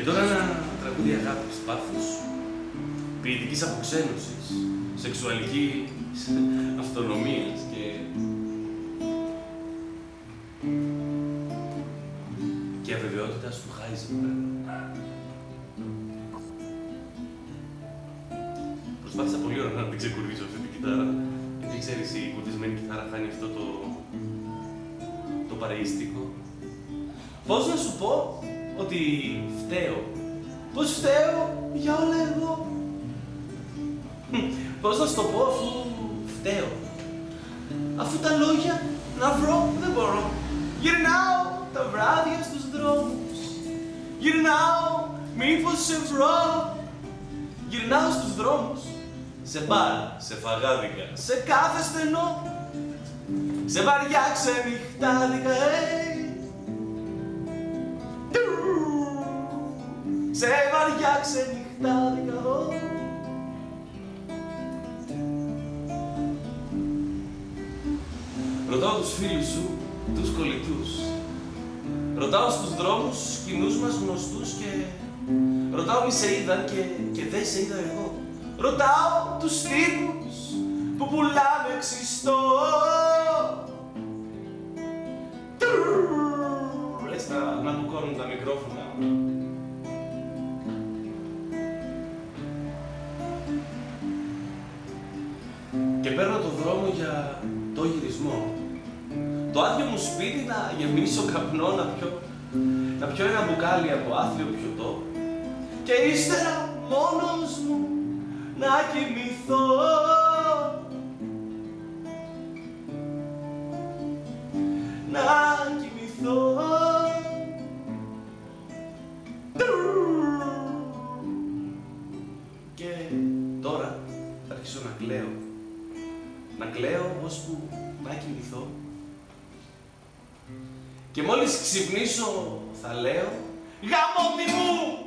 τώρα ένα τραγούδι αγάπης, πάθους, ποιητικής αποξένωσης, σεξουαλικής αυτονομίας και αβεβαιότητας του Heisenberg. Προσπάθησα πολύ ώρα να την ξεκουρδίσω αυτή την κιθάρα, γιατί ξέρεις, η κουρδισμένη κιθάρα χάνει αυτό το παρεΐστικο. Πώς να σου πω ότι φταίω? Πώς φταίω για όλα εγώ? Πώς να σου το πω αφού φταίω? Αφού τα λόγια να βρω δεν μπορώ. Γυρνάω τα βράδια στους δρόμους. Γυρνάω μήπως σε βρω. Γυρνάω στους δρόμους. Σε μπαρ, σε φαγάδικα, σε κάθε στενό. Σε βαριά ξενυχτάδικα, σε βαριά ξενυχτάδικα. Ρωτάω τους φίλους σου, τους κολλητούς. Ρωτάω στους δρόμους, κοινούς μας γνωστούς και ρωτάω μη σε είδαν και δεν σε είδα εγώ. Ρωτάω τους τύπους που πουλάνε ξυστό. Έτσι να μπουκώνουν τα μικρόφωνα. Και παίρνω το δρόμο για το γυρισμό. Το άδειο μου σπίτι να γεμίσω καπνό, να πιω ένα μπουκάλι από άθλιο πιωτό και ύστερα μόνος μου να κοιμηθώ. Να κοιμηθώ. Και τώρα θα αρχίσω να κλαίω. Να κλαίω ώσπου να κοιμηθώ. Και μόλις ξυπνήσω θα λέω γαμώτη μου!